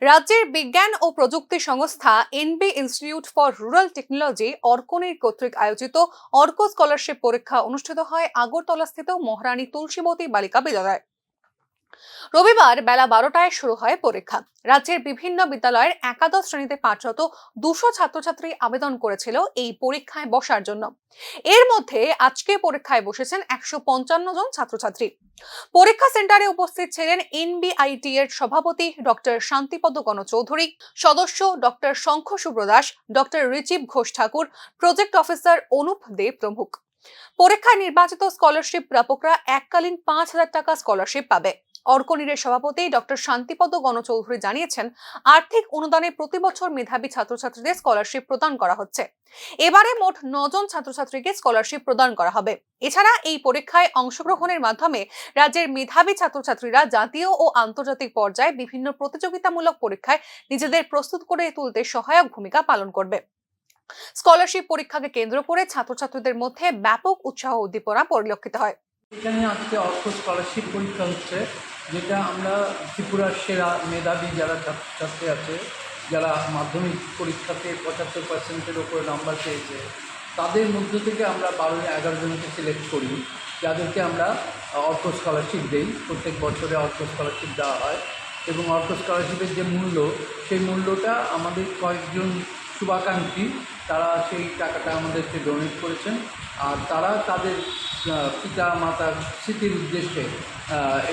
রাজ্যের বিজ্ঞান ও প্রযুক্তি সংস্থা NB institute for rural technology অর্কনির কর্তৃক আয়োজিত অর্ক স্কলারশিপ পরীক্ষা অনুষ্ঠিত হয় আগরতলাস্থিত মহারানী তুলসীবতী বালিকা বিদ্যালয়ে। রবিবার বেলা 12টায় শুরু হয় পরীক্ষা। রাজ্যের বিভিন্ন বিদ্যালয়ের একাদশ শ্রেণীতে পাঠরত 200 ছাত্রছাত্রী আবেদন করেছিল এই পরীক্ষায় বসার জন্য। এর মধ্যে আজকে পরীক্ষায় বসেছেন 155 জন ছাত্রছাত্রী। পরীক্ষা সেন্টারে উপস্থিত ছিলেন এনবিআইটি এর সভাপতি ডক্টর শান্তিপদ গণচৌধুরী, সদস্য ডক্টর শঙ্খ সুব্রদাস, ডক্টর রিচিব ঘোষ ঠাকুর, প্রজেক্ট অফিসার অনুপ দে প্রমুখ। পরীক্ষায় নির্বাচিত স্কলারশিপ প্রাপকরা এককালীন 5,000 টাকা স্কলারশিপ পাবে। অর্কনিরের সভাপতি ডক্টর শান্তিপদ গণচৌধুরী জানিয়েছেন, আর্থিক অনুদানে প্রতি বছর মেধাবী ছাত্রছাত্রীদের স্কলারশিপ প্রদান করা হচ্ছে। এবারে মোট 9 জন ছাত্রছাত্রীকে স্কলারশিপ প্রদান করা হবে। এছাড়া এই পরীক্ষায় অংশগ্রহণের মাধ্যমে রাজ্যের মেধাবী ছাত্রছাত্রীরা জাতীয় ও আন্তর্জাতিক পর্যায়ে বিভিন্ন প্রতিযোগিতামূলক পরীক্ষায় নিজেদের প্রস্তুত করে তুলতে সহায়ক ভূমিকা পালন করবে। স্কলারশিপ পরীক্ষাকে কেন্দ্র করে ছাত্রছাত্রীদের মধ্যে ব্যাপক উৎসাহ উদ্দীপনা পরিলক্ষিত হয়। এখানে আজকে অর্থ স্কলারশিপ পরীক্ষা হচ্ছে, যেটা আমরা ত্রিপুরার সেরা মেধাবী যারা ছাত্রছাত্রী আছে, যারা মাধ্যমিক পরীক্ষাতে 75%-এর ওপরে নাম্বার পেয়েছে, তাদের মধ্য থেকে আমরা 12-11 জনকে সিলেক্ট করি, যাদেরকে আমরা অর্থ স্কলারশিপ দিই। প্রত্যেক বছরে অর্থ স্কলারশিপ দেওয়া হয় এবং অর্থ স্কলারশিপের যে মূল্য, সেই মূল্যটা আমাদের কয়েকজন শুভাকাঙ্ক্ষী তারা সেই টাকাটা আমাদেরকে ডোনেট করেছেন, আর তারা তাদের পিতা মাতার স্মৃতির উদ্দেশ্যে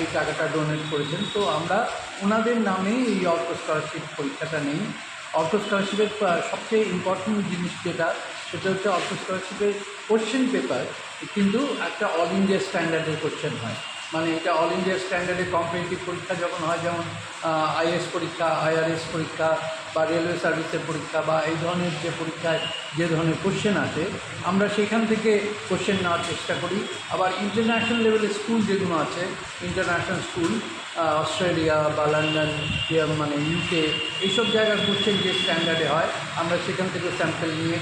এই টাকাটা ডোনেট করেছেন। তো আমরা ওনাদের নামে এই অর্থ স্কলারশিপ পরীক্ষাটা নেই। অর্থ স্কলারশিপের সবচেয়ে ইম্পর্টেন্ট জিনিস সেটা হচ্ছে অর্থ স্কলারশিপের কোশ্চেন পেপার কিন্তু একটা অল ইন্ডিয়া স্ট্যান্ডার্ডের কোশ্চেন হয়। মানে এটা অল ইন্ডিয়া স্ট্যান্ডার্ডের কম্পিটিটিভ পরীক্ষা যখন হয়, যেমন আইএস পরীক্ষা, আইআরএস পরীক্ষা বা রেলওয়ে সার্ভিসের পরীক্ষা বা এই ধরনের যে পরীক্ষায় যে ধরনের কোশ্চেন আসে, আমরা সেখান থেকে কোশ্চেন নেওয়ার চেষ্টা করি। আবার ইন্টারন্যাশনাল লেভেলের স্কুল যেগুলো আছে, ইন্টারন্যাশনাল স্কুল অস্ট্রেলিয়া বা লন্ডন, মানে ইউকে, এইসব জায়গার কোশ্চেন যে স্ট্যান্ডার্ডে হয়, আমরা সেখান থেকে স্যাম্পল নিয়ে